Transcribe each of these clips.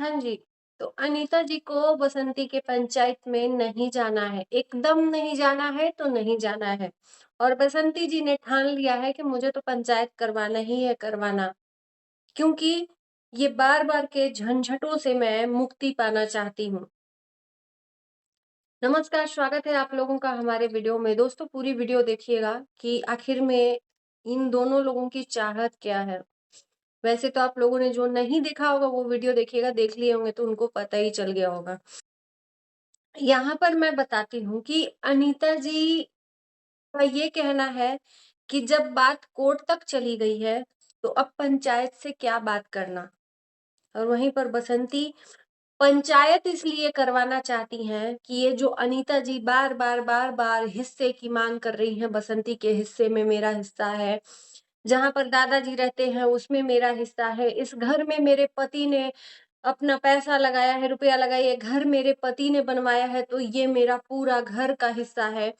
हाँ जी, तो अनीता जी को बसंती के पंचायत में नहीं जाना है, एकदम नहीं जाना है तो नहीं जाना है। और बसंती जी ने ठान लिया है कि मुझे तो पंचायत करवाना ही है करवाना, क्योंकि ये बार-बार के झंझटों से मैं मुक्ति पाना चाहती हूँ। नमस्कार, स्वागत है आप लोगों का हमारे वीडियो में। दोस्तों पूरी वीडियो देखिएगा कि आखिर में इन दोनों लोगों की चाहत क्या है। वैसे तो आप लोगों ने जो नहीं देखा होगा वो वीडियो देखिएगा, देख लिए होंगे तो उनको पता ही चल गया होगा। यहाँ पर मैं बताती हूँ कि अनीता जी का ये कहना है कि जब बात कोर्ट तक चली गई है, तो अब पंचायत से क्या बात करना। और वहीं पर बसंती पंचायत इसलिए करवाना चाहती हैं कि ये जो अनीता जी बार-बार हिस्से की मांग कर रही हैं, बसंती के हिस्से में मेरा हिस्सा है, जहाँ पर दादाजी रहते हैं उसमें मेरा हिस्सा है, इस घर में मेरे पति ने अपना पैसा लगाया है, रुपया लगाया है, घर मेरे पति ने बनवाया है तो ये मेरा पूरा घर का हिस्सा है।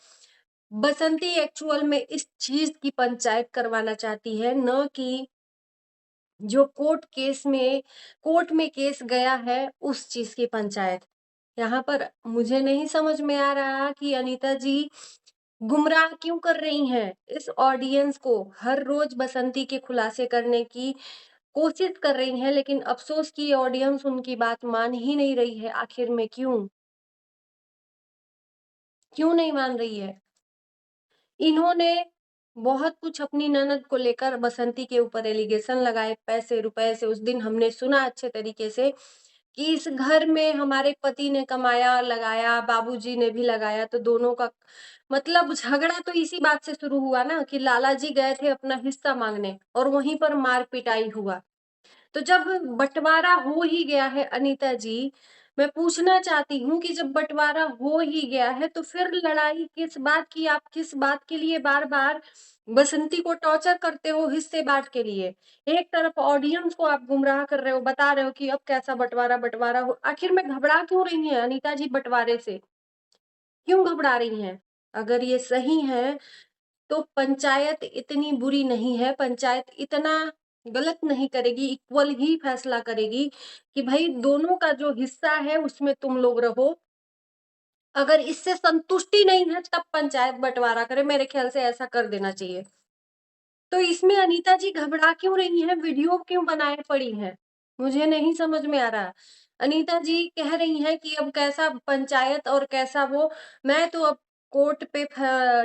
बसंती एक्चुअल में इस चीज़ की पंचायत करवाना चाहती है, न कि जो कोर्ट में केस गया है उस चीज़ की पंचायत। यहाँ पर मुझे नहीं समझ में आ रहा कि अनीता जी गुमराह क्यों कर रही हैं इस ऑडियंस को। हर रोज़ बसंती के खुलासे करने की कोशिश कर रही हैं, लेकिन अफ़सोस कि ये ऑडियंस उनकी बात मान ही नहीं रही है। आखिर में क्यों? क्यों नहीं मान रही है? इन्होंने बहुत कुछ अपनी ननद को लेकर बसंती के ऊपर एलिगेशन लगाए पैसे-रुपए से। उस दिन हमने सुना अच्छे तरीके से कि इस घर में हमारे पति ने कमाया, लगाया, बाबूजी ने भी लगाया, तो दोनों का मतलब झगड़ा तो इसी बात से शुरू हुआ ना कि लाला जी गए थे अपना हिस्सा माँगने और वहीं पर मार-पिटाई हुआ। तो जब बँटवारा हो ही गया है अनीता जी, मैं पूछना चाहती हूँ कि जब बँटवारा हो ही गया है तो फिर लड़ाई किस बात की? आप किस बात के लिए बार-बार बसंती को टॉर्चर करते हो हिस्से बाँट के लिए? एक तरफ ऑडियंस को आप गुमराह कर रहे हो, बता रहे हो कि अब कैसा बँटवारा हो। आखिर में घबरा क्यों रही हैं अनीता जी बँटवारे से? क्यों घबरा रही हैं? अगर ये सही है तो पंचायत इतनी बुरी नहीं है, पंचायत इतना गलत नहीं करेगी, इक्वल ही फैसला करेगी कि भई दोनों का जो हिस्सा है उसमें तुम लोग रहो। अगर इससे संतुष्टि नहीं है तब पंचायत बँटवारा करे, मेरे ख़्याल से ऐसा कर देना चाहिए। तो इसमें अनीता जी घबरा क्यों रही हैं? वीडियो क्यों बनाए पड़ी हैं? मुझे नहीं समझ में आ रहा। अनीता जी कह रही हैं कि अब कैसा पंचायत और कैसा वो, मैं तो अब कोर्ट पे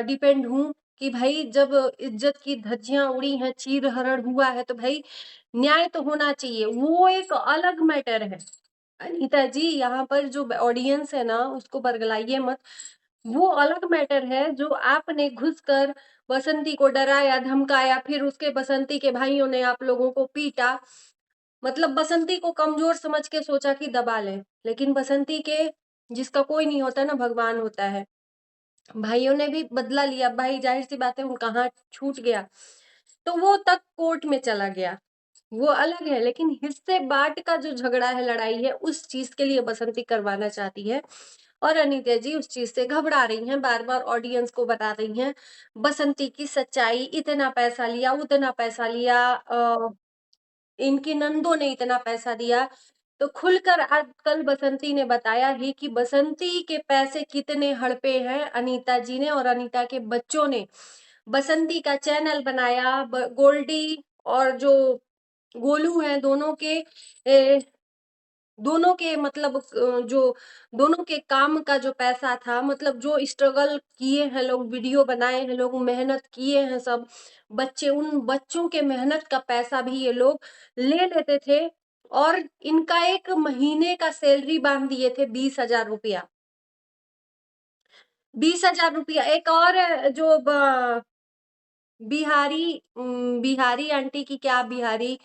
डिपेंड हूँ कि भई जब इज़्ज़त की धज्जियाँ उड़ी हैं, चीर-हरण हुआ है तो भई न्याय तो होना चाहिए। वो एक अलग मैटर है। अनीता जी यहाँ पर जो ऑडियंस है ना उसको बरगलाइए मत। वो अलग मैटर है जो आपने घुसकर बसंती को डराया, धमकाया, फिर उसके बसंती के भाइयों ने आप लोगों को पीटा। मतलब बसंती को कमज़ोर समझ के सोचा कि दबा लें, लेकिन बसंती के जिसका कोई नहीं होता ना भगवान होता है। भाइयों ने भी बदला लिया, भाई ज़ाहिर-सी बात है उनका हाथ छूट गया, तो वो तक कोर्ट में चला गया। वो अलग है, लेकिन हिस्से बाँट का जो झगड़ा है, लड़ाई है, उस चीज़ के लिए बसंती करवाना चाहती है। और अनीता जी उस चीज़ से घबरा रही हैं, बार-बार ऑडियंस को बता रही हैं, बसंती की सच्चाई, इतना पैसा लिया, उतना पैसा लिया, इनकी नंदों ने इतना पैसा दिया। तो खुलकर आज कल बसंती ने बताया ही कि बसंती के पैसे कितने हड़पे हैं अनीता जी ने और अनीता के बच्चों ने। बसंती का चैनल बनाया, गोल्डी और जो गोलू हैं, दोनों के मतलब जो दोनों के काम का जो पैसा था, मतलब जो स्ट्रगल किए हैं लोग, वीडियो बनाए हैं लोग, मेहनत किए हैं सब बच्चे, उन बच्चों के मेहनत का पैसा भी ये लोग ले लेते थे और इनका 1 महीने का सैलरी बाँध दिए थे 20,000 रुपया। 20,000 रुपया एक और जो बिहारी आंटी की क्या बिहारी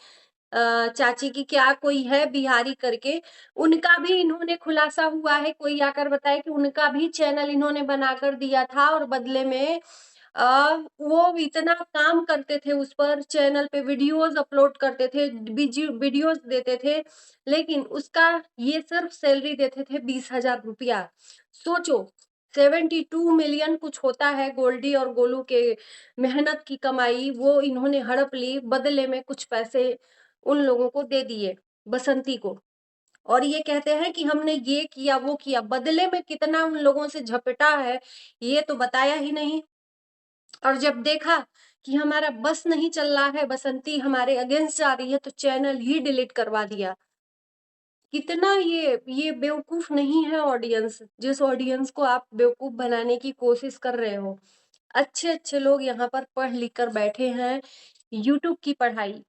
चाची की क्या कोई है बिहारी करके, उनका भी इन्होंने खुलासा हुआ है, कोई आकर बताए कि उनका भी चैनल इन्होंने बनाकर दिया था और बदले में वो इतना काम करते थे उस पर, चैनल पे वीडियोज़ अपलोड करते थे, वीडियोज़ देते थे, लेकिन उसका ये सिर्फ़ सैलरी देते थे 20,000 रुपया। सोचो 72 मिलियन कुछ होता है गोल्डी और गोलू के मेहनत की कमाई, वो इन्होंने हड़प ली, बदले में कुछ पैसे उन लोगों को दे दिए, बसंती को। और ये कहते हैं कि हमने ये किया वो किया, बदले में कितना उन लोगों से झपटा है ये तो बताया ही नहीं। और जब देखा कि हमारा बस नहीं चल रहा है, बसंती हमारे अगेंस्ट जा रही है, तो चैनल ही डिलीट करवा दिया। कितना ये बेवकूफ नहीं है ऑडियंस, जिस ऑडियंस को आप बेवकूफ बनाने की कोशिश कर रहे हो। अच्छे अच्छे लोग यहाँ पर पढ़ लिख कर बैठे हैं, यूट्यूब की पढ़ाई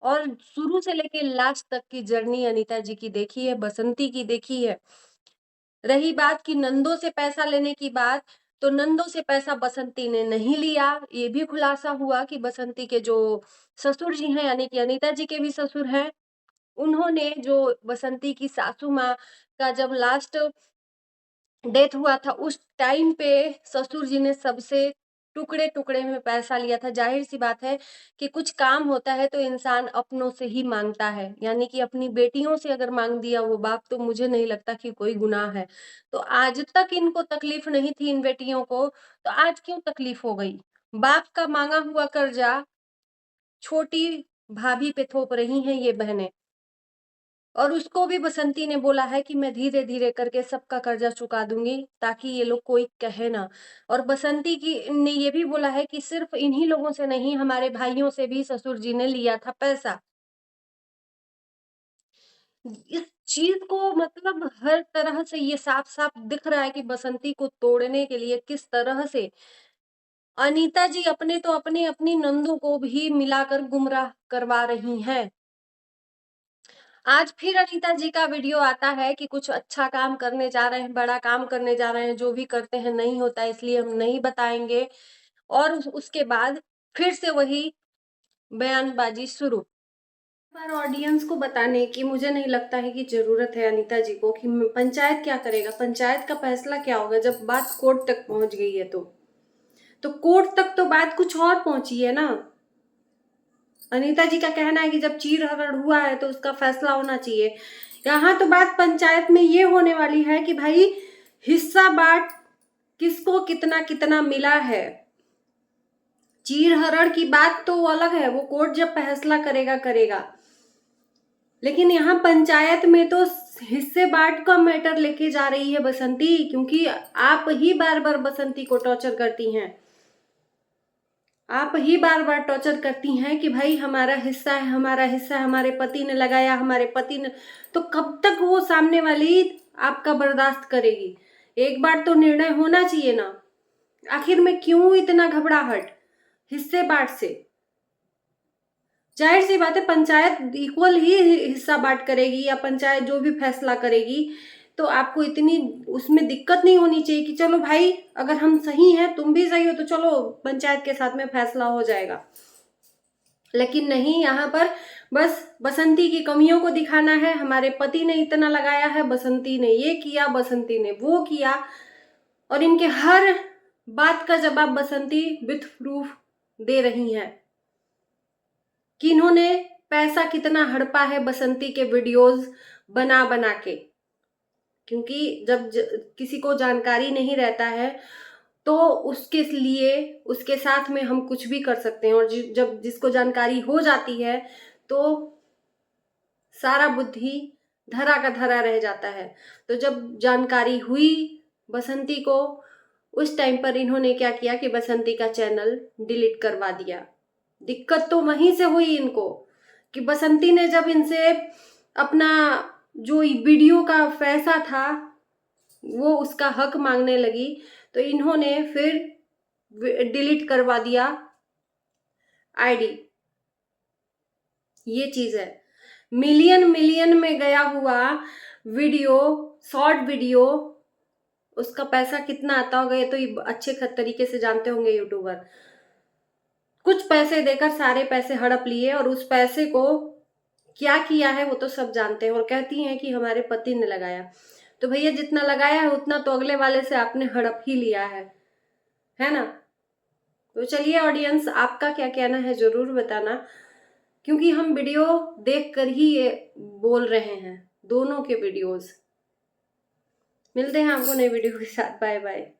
और शुरू से लेके लास्ट तक की जर्नी अनीता जी की देखी है, बसंती की देखी है। रही बात कि नंदों से पैसा लेने की बात, तो नंदों से पैसा बसंती ने नहीं लिया। ये भी खुलासा हुआ कि बसंती के जो ससुर जी हैं, यानी कि अनीता जी के भी ससुर हैं, उन्होंने जो बसंती की सासू माँ का जब लास्ट डेथ हुआ था, उस टाइम पे ससुर जी ने सबसे टुकड़े टुकड़े में पैसा लिया था। जाहिर सी बात है कि कुछ काम होता है तो इंसान अपनों से ही मांगता है, यानी कि अपनी बेटियों से अगर मांग दिया वो बाप, तो मुझे नहीं लगता कि कोई गुनाह है। तो आज तक इनको तकलीफ नहीं थी इन बेटियों को, तो आज क्यों तकलीफ हो गई? बाप का मांगा हुआ कर्जा छोटी भाभी पे थोप रही हैं ये बहनें। और उसको भी बसंती ने बोला है कि मैं धीरे धीरे करके सबका कर्जा चुका दूंगी, ताकि ये लोग कोई कहे ना। और बसंती की ने ये भी बोला है कि सिर्फ इन्हीं लोगों से नहीं, हमारे भाइयों से भी ससुर जी ने लिया था पैसा। इस चीज को मतलब हर तरह से ये साफ साफ दिख रहा है कि बसंती को तोड़ने के लिए किस तरह से अनीता जी अपने तो अपने अपनी नंदू को भी मिलाकर गुमराह करवा रही हैं। आज फिर अनीता जी का वीडियो आता है कि कुछ अच्छा काम करने जा रहे हैं, बड़ा काम करने जा रहे हैं, जो भी करते हैं नहीं होता इसलिए हम नहीं बताएंगे। और उसके बाद फिर से वही बयानबाजी शुरू। पर ऑडियंस को बताने की मुझे नहीं लगता है कि जरूरत है अनीता जी को कि पंचायत क्या करेगा, पंचायत का फैसला क्या होगा जब बात कोर्ट तक पहुंच गई है। तो कोर्ट तक तो बात कुछ और पहुंची है ना। अनीता जी का कहना है कि जब चीर हरण हुआ है तो उसका फैसला होना चाहिए। यहाँ तो बात पंचायत में ये होने वाली है कि भाई हिस्सा बांट किसको कितना कितना मिला है। चीर हरण की बात तो अलग है, वो कोर्ट जब फैसला करेगा करेगा। लेकिन यहाँ पंचायत में तो हिस्से बांट का मैटर लेके जा रही है बसंती, क्योंकि आप ही बार बार बसंती को टॉर्चर करती हैं। आप ही बार बार टॉर्चर करती हैं कि भाई हमारा हिस्सा है, हमारा हिस्सा है, हमारे पति ने लगाया, हमारे पति ने। तो कब तक वो सामने वाली आपका बर्दाश्त करेगी? एक बार तो निर्णय होना चाहिए ना। आखिर में क्यों इतना घबराहट हिस्से बांट से? जाहिर सी बात है पंचायत इक्वल ही हिस्सा बांट करेगी, या पंचायत जो भी फैसला करेगी, तो आपको इतनी उसमें दिक्कत नहीं होनी चाहिए कि चलो भाई अगर हम सही हैं, तुम भी सही हो, तो चलो पंचायत के साथ में फैसला हो जाएगा। लेकिन नहीं, यहाँ पर बस बसंती की कमियों को दिखाना है। हमारे पति ने इतना लगाया है, बसंती ने ये किया, बसंती ने वो किया, और इनके हर बात का जवाब बसंती विथ प्रूफ दे रही हैं कि इन्होंने पैसा कितना हड़पा है बसंती के वीडियोस बना बना के। क्योंकि जब किसी को जानकारी नहीं रहता है तो उसके लिए उसके साथ में हम कुछ भी कर सकते हैं, और जब जिसको जानकारी हो जाती है तो सारा बुद्धि धरा का धरा रह जाता है। तो जब जानकारी हुई बसंती को, उस टाइम पर इन्होंने क्या किया कि बसंती का चैनल डिलीट करवा दिया। दिक्कत तो वहीं से हुई इनको कि बसंती ने जब इनसे अपना जो वीडियो का पैसा था वो उसका हक मांगने लगी, तो इन्होंने फिर डिलीट करवा दिया आईडी। ये चीज है, मिलियन मिलियन में गया हुआ वीडियो, शॉर्ट वीडियो, उसका पैसा कितना आता होगा ये तो अच्छे तरीके से जानते होंगे यूट्यूबर। कुछ पैसे देकर सारे पैसे हड़प लिए, और उस पैसे को क्या किया है वो तो सब जानते हैं, और कहती हैं कि हमारे पति ने लगाया। तो भैया जितना लगाया है उतना तो अगले वाले से आपने हड़प ही लिया है ना। तो चलिए ऑडियंस, आपका क्या कहना है जरूर बताना, क्योंकि हम वीडियो देख कर ही ये बोल रहे हैं, दोनों के वीडियोस। मिलते हैं आपको नई वीडियो के साथ। Bye bye.